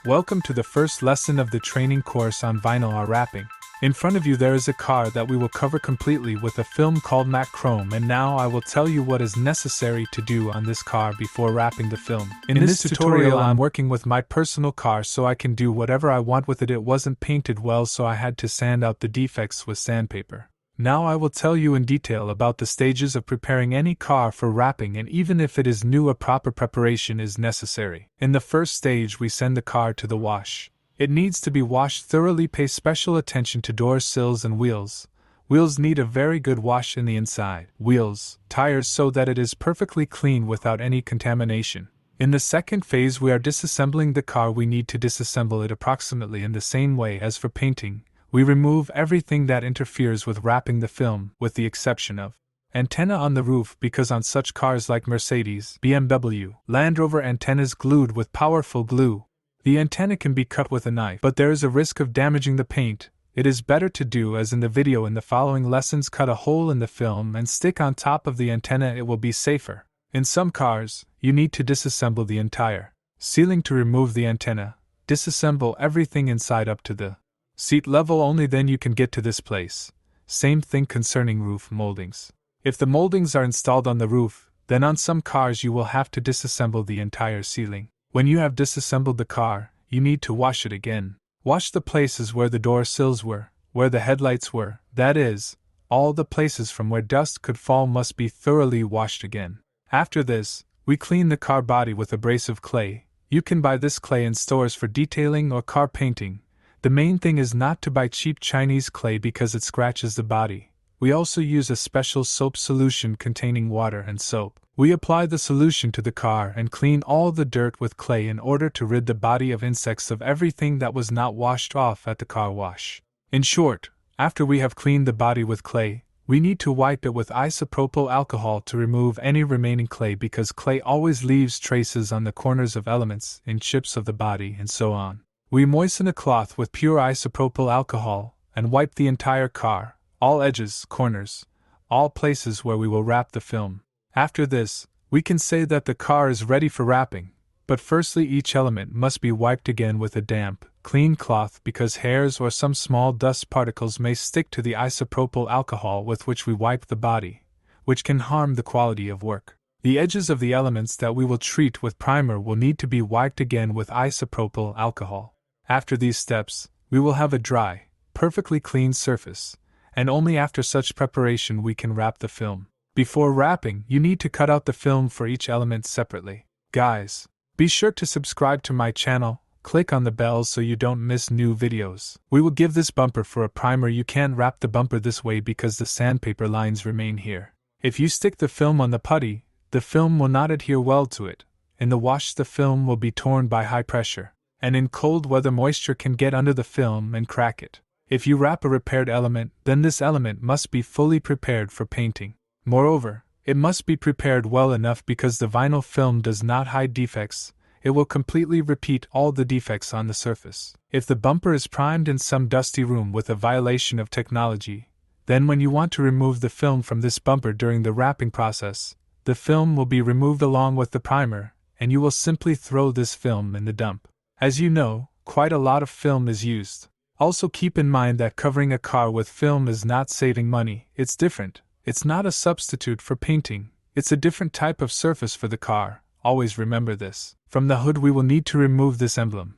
Welcome to the first lesson of the training course on vinyl art wrapping. In front of you there is a car that we will cover completely with a film called matte chrome, and now I will tell you what is necessary to do on this car before wrapping the film. In this tutorial I'm working with my personal car so I can do whatever I want with it. It wasn't painted well, so I had to sand out the defects with sandpaper. Now I will tell you in detail about the stages of preparing any car for wrapping, and even if it is new, a proper preparation is necessary. In the first stage we send the car to the wash. It needs to be washed thoroughly. Pay special attention to door sills and wheels. Wheels need a very good wash in the inside. Wheels, tires, so that it is perfectly clean without any contamination. In the second phase we are disassembling the car. We need to disassemble it approximately in the same way as for painting. We remove everything that interferes with wrapping the film, with the exception of antenna on the roof, because on such cars like Mercedes, BMW, Land Rover, antennas glued with powerful glue. The antenna can be cut with a knife, but there is a risk of damaging the paint. It is better to do as in the video in the following lessons: cut a hole in the film and stick on top of the antenna. It will be safer. In some cars, you need to disassemble the entire ceiling to remove the antenna. Disassemble everything inside up to the seat level, only then you can get to this place. Same thing concerning roof moldings. If the moldings are installed on the roof, then on some cars you will have to disassemble the entire ceiling. When you have disassembled the car, you need to wash it again. Wash the places where the door sills were, where the headlights were, that is, all the places from where dust could fall must be thoroughly washed again. After this, we clean the car body with abrasive clay. You can buy this clay in stores for detailing or car painting. The main thing is not to buy cheap Chinese clay because it scratches the body. We also use a special soap solution containing water and soap. We apply the solution to the car and clean all the dirt with clay in order to rid the body of insects of everything that was not washed off at the car wash. In short, after we have cleaned the body with clay, we need to wipe it with isopropyl alcohol to remove any remaining clay, because clay always leaves traces on the corners of elements, in chips of the body, and so on. We moisten a cloth with pure isopropyl alcohol and wipe the entire car, all edges, corners, all places where we will wrap the film. After this, we can say that the car is ready for wrapping, but firstly each element must be wiped again with a damp, clean cloth, because hairs or some small dust particles may stick to the isopropyl alcohol with which we wipe the body, which can harm the quality of work. The edges of the elements that we will treat with primer will need to be wiped again with isopropyl alcohol. After these steps, we will have a dry, perfectly clean surface, and only after such preparation we can wrap the film. Before wrapping, you need to cut out the film for each element separately. Guys, be sure to subscribe to my channel, click on the bell so you don't miss new videos. We will give this bumper for a primer. You can't wrap the bumper this way because the sandpaper lines remain here. If you stick the film on the putty, the film will not adhere well to it. In the wash the film will be torn by high pressure, and in cold weather moisture can get under the film and crack it. If you wrap a repaired element, then this element must be fully prepared for painting. Moreover, it must be prepared well enough because the vinyl film does not hide defects. It will completely repeat all the defects on the surface. If the bumper is primed in some dusty room with a violation of technology, then when you want to remove the film from this bumper during the wrapping process, the film will be removed along with the primer, and you will simply throw this film in the dump. As you know, quite a lot of film is used. Also keep in mind that covering a car with film is not saving money. It's different. It's not a substitute for painting. It's a different type of surface for the car. Always remember this. From the hood we will need to remove this emblem.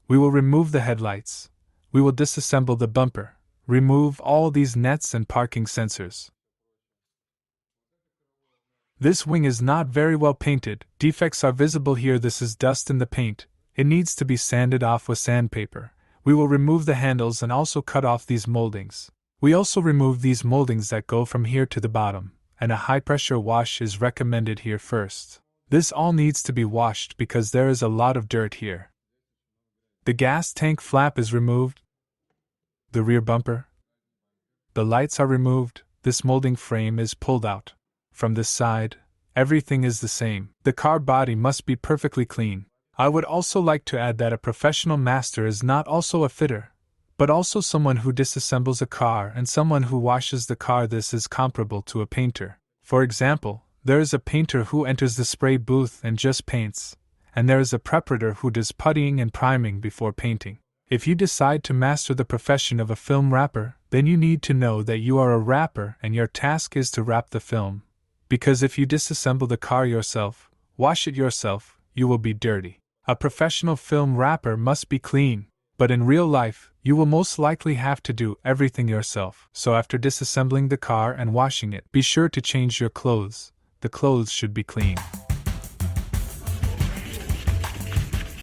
We will remove the headlights. We will disassemble the bumper. Remove all these nets and parking sensors. This wing is not very well painted. Defects are visible here. This is dust in the paint. It needs to be sanded off with sandpaper. We will remove the handles and also cut off these moldings. We also remove these moldings that go from here to the bottom, and a high-pressure wash is recommended here first. This all needs to be washed because there is a lot of dirt here. The gas tank flap is removed. The rear bumper. The lights are removed. This molding frame is pulled out. From this side, everything is the same. The car body must be perfectly clean. I would also like to add that a professional master is not also a fitter, but also someone who disassembles a car and someone who washes the car. This is comparable to a painter. For example, there is a painter who enters the spray booth and just paints, and there is a preparator who does puttying and priming before painting. If you decide to master the profession of a film wrapper, then you need to know that you are a wrapper and your task is to wrap the film. Because if you disassemble the car yourself, wash it yourself, you will be dirty. A professional film wrapper must be clean, but in real life, you will most likely have to do everything yourself. So after disassembling the car and washing it, be sure to change your clothes. The clothes should be clean.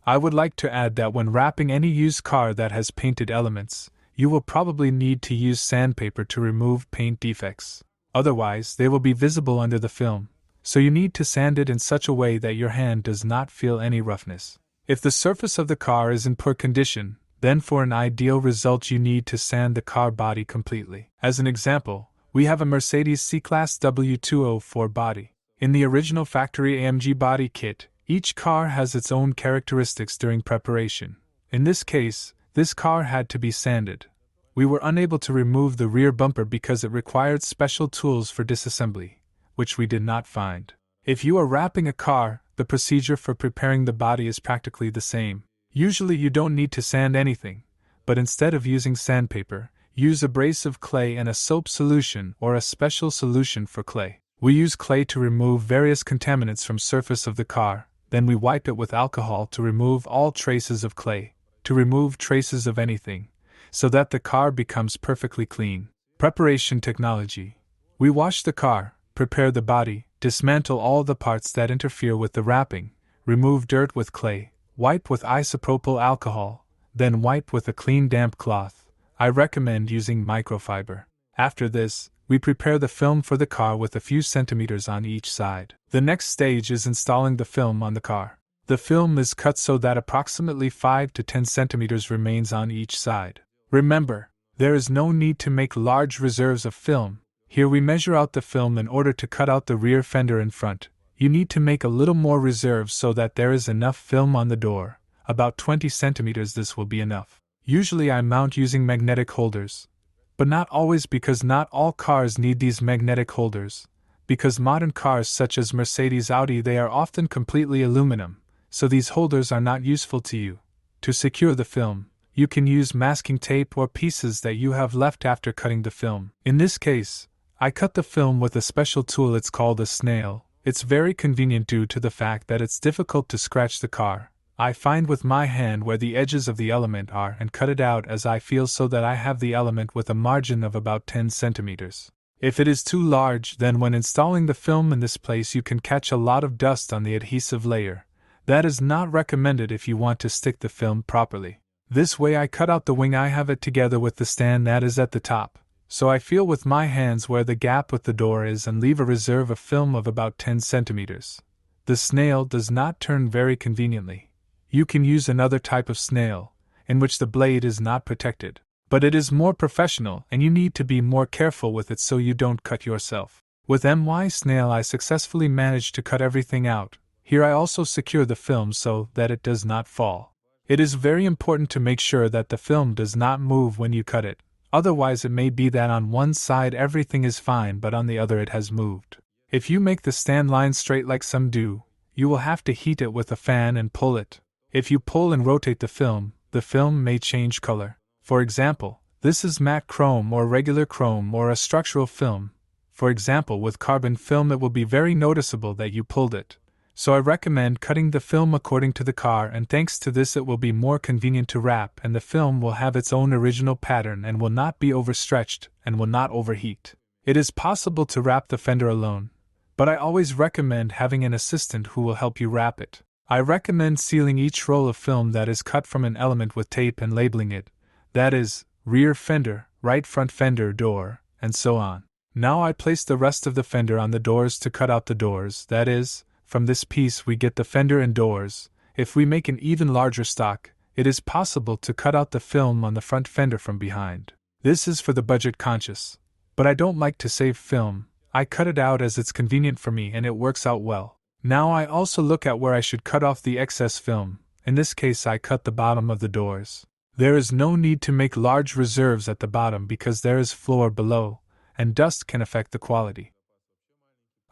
I would like to add that when wrapping any used car that has painted elements, you will probably need to use sandpaper to remove paint defects. Otherwise, they will be visible under the film, so you need to sand it in such a way that your hand does not feel any roughness. If the surface of the car is in poor condition, then for an ideal result you need to sand the car body completely. As an example, we have a Mercedes C-Class W204 body. In the original factory AMG body kit, each car has its own characteristics during preparation. In this case, this car had to be sanded. We were unable to remove the rear bumper because it required special tools for disassembly, which we did not find. If you are wrapping a car, the procedure for preparing the body is practically the same. Usually you don't need to sand anything, but instead of using sandpaper, use abrasive clay and a soap solution or a special solution for clay. We use clay to remove various contaminants from surface of the car, then we wipe it with alcohol to remove all traces of clay, to remove traces of anything, so that the car becomes perfectly clean. Preparation technology. We wash the car, prepare the body, dismantle all the parts that interfere with the wrapping, remove dirt with clay, wipe with isopropyl alcohol, then wipe with a clean damp cloth. I recommend using microfiber. After this, we prepare the film for the car with a few centimeters on each side. The next stage is installing the film on the car. The film is cut so that approximately 5 to 10 centimeters remains on each side. Remember, there is no need to make large reserves of film. Here we measure out the film in order to cut out the rear fender in front. You need to make a little more reserve so that there is enough film on the door. About 20 centimeters, this will be enough. Usually I mount using magnetic holders. But not always, because not all cars need these magnetic holders. Because modern cars such as Mercedes, Audi, they are often completely aluminum, so these holders are not useful to you. To secure the film, you can use masking tape or pieces that you have left after cutting the film. In this case, I cut the film with a special tool, it's called a snail. It's very convenient due to the fact that it's difficult to scratch the car. I find with my hand where the edges of the element are and cut it out as I feel so that I have the element with a margin of about 10 centimeters. If it is too large, then when installing the film in this place you can catch a lot of dust on the adhesive layer. That is not recommended if you want to stick the film properly. This way I cut out the wing, I have it together with the stand that is at the top. So I feel with my hands where the gap with the door is and leave a reserve of film of about 10 centimeters. The snail does not turn very conveniently. You can use another type of snail, in which the blade is not protected, but it is more professional and you need to be more careful with it so you don't cut yourself. With my snail I successfully managed to cut everything out. Here I also secure the film so that it does not fall. It is very important to make sure that the film does not move when you cut it, otherwise it may be that on one side everything is fine but on the other it has moved. If you make the stand line straight like some do, you will have to heat it with a fan and pull it. If you pull and rotate the film may change color. For example, this is matte chrome or regular chrome or a structural film. For example, with carbon film it will be very noticeable that you pulled it. So I recommend cutting the film according to the car, and thanks to this it will be more convenient to wrap and the film will have its own original pattern and will not be overstretched and will not overheat. It is possible to wrap the fender alone, but I always recommend having an assistant who will help you wrap it. I recommend sealing each roll of film that is cut from an element with tape and labeling it, that is, rear fender, right front fender, door, and so on. Now I place the rest of the fender on the doors to cut out the doors, that is, from this piece we get the fender and doors. If we make an even larger stock, it is possible to cut out the film on the front fender from behind. This is for the budget conscious. But I don't like to save film, I cut it out as it's convenient for me and it works out well. Now I also look at where I should cut off the excess film. In this case I cut the bottom of the doors. There is no need to make large reserves at the bottom because there is floor below, and dust can affect the quality.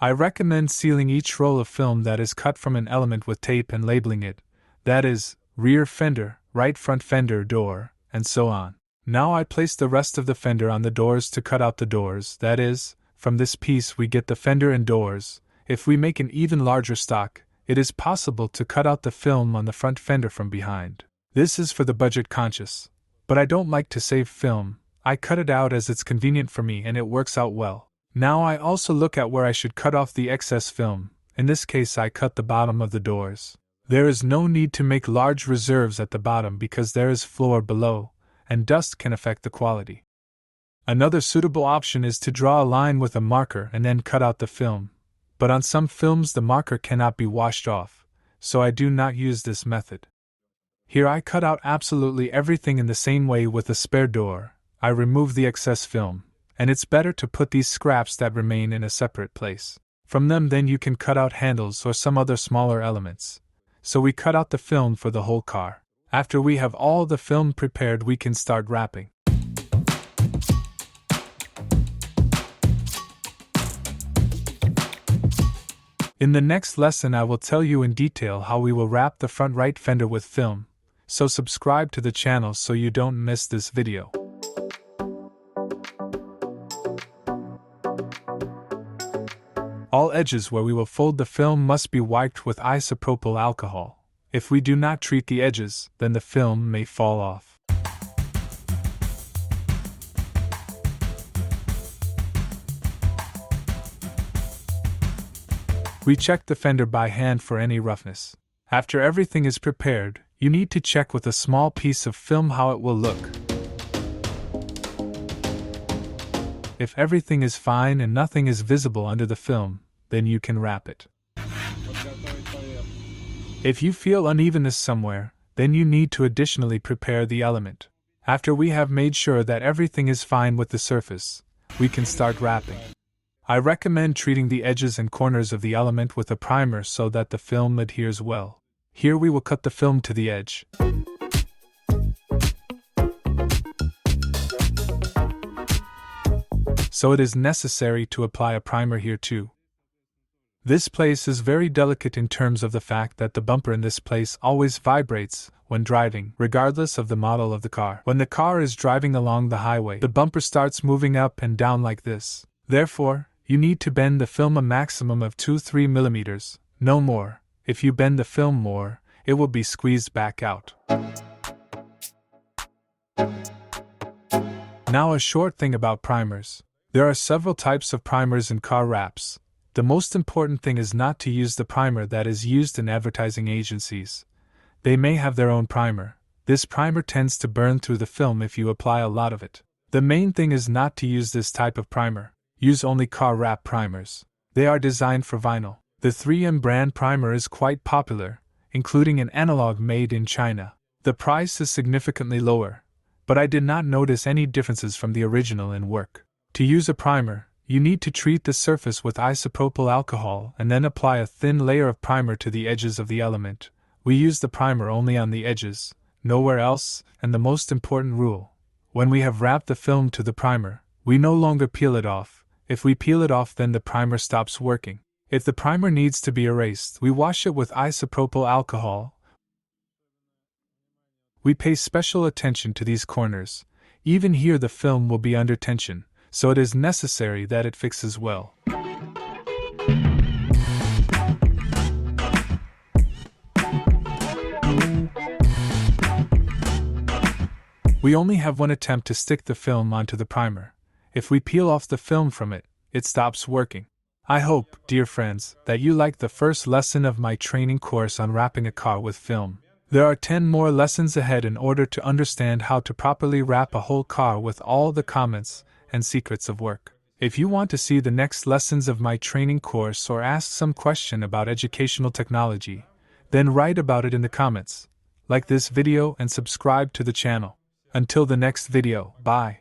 I recommend sealing each roll of film that is cut from an element with tape and labeling it, that is, rear fender, right front fender, door, and so on. Now I place the rest of the fender on the doors to cut out the doors, that is, from this piece we get the fender and doors. If we make an even larger stock, it is possible to cut out the film on the front fender from behind. This is for the budget conscious. But I don't like to save film, I cut it out as it's convenient for me and it works out well. Now I also look at where I should cut off the excess film. In this case I cut the bottom of the doors. There is no need to make large reserves at the bottom because there is floor below, and dust can affect the quality. Another suitable option is to draw a line with a marker and then cut out the film. But on some films the marker cannot be washed off, so I do not use this method. Here I cut out absolutely everything in the same way with a spare door. I remove the excess film, and it's better to put these scraps that remain in a separate place. From them then you can cut out handles or some other smaller elements. So we cut out the film for the whole car. After we have all the film prepared we can start wrapping. In the next lesson I will tell you in detail how we will wrap the front right fender with film, so subscribe to the channel so you don't miss this video. All edges where we will fold the film must be wiped with isopropyl alcohol. If we do not treat the edges, then the film may fall off. We check the fender by hand for any roughness. After everything is prepared, you need to check with a small piece of film how it will look. If everything is fine and nothing is visible under the film, then you can wrap it. If you feel unevenness somewhere, then you need to additionally prepare the element. After we have made sure that everything is fine with the surface, we can start wrapping. I recommend treating the edges and corners of the element with a primer so that the film adheres well. Here we will cut the film to the edge. So it is necessary to apply a primer here too. This place is very delicate in terms of the fact that the bumper in this place always vibrates when driving, regardless of the model of the car. When the car is driving along the highway, the bumper starts moving up and down like this. Therefore, you need to bend the film a maximum of 2-3 millimeters, no more. If you bend the film more, it will be squeezed back out. Now a short thing about primers. There are several types of primers in car wraps. The most important thing is not to use the primer that is used in advertising agencies. They may have their own primer. This primer tends to burn through the film if you apply a lot of it. The main thing is not to use this type of primer. Use only car wrap primers. They are designed for vinyl. The 3M brand primer is quite popular, including an analog made in China. The price is significantly lower, but I did not notice any differences from the original in work. To use a primer, you need to treat the surface with isopropyl alcohol and then apply a thin layer of primer to the edges of the element. We use the primer only on the edges, nowhere else, and the most important rule. When we have wrapped the film to the primer, we no longer peel it off. If we peel it off, then the primer stops working. If the primer needs to be erased, we wash it with isopropyl alcohol. We pay special attention to these corners. Even here the film will be under tension, so it is necessary that it fixes well. We only have one attempt to stick the film onto the primer. If we peel off the film from it, it stops working. I hope, dear friends, that you liked the first lesson of my training course on wrapping a car with film. There are 10 more lessons ahead in order to understand how to properly wrap a whole car with all the comments and secrets of work. If you want to see the next lessons of my training course or ask some question about educational technology, then write about it in the comments. Like this video and subscribe to the channel. Until the next video, bye.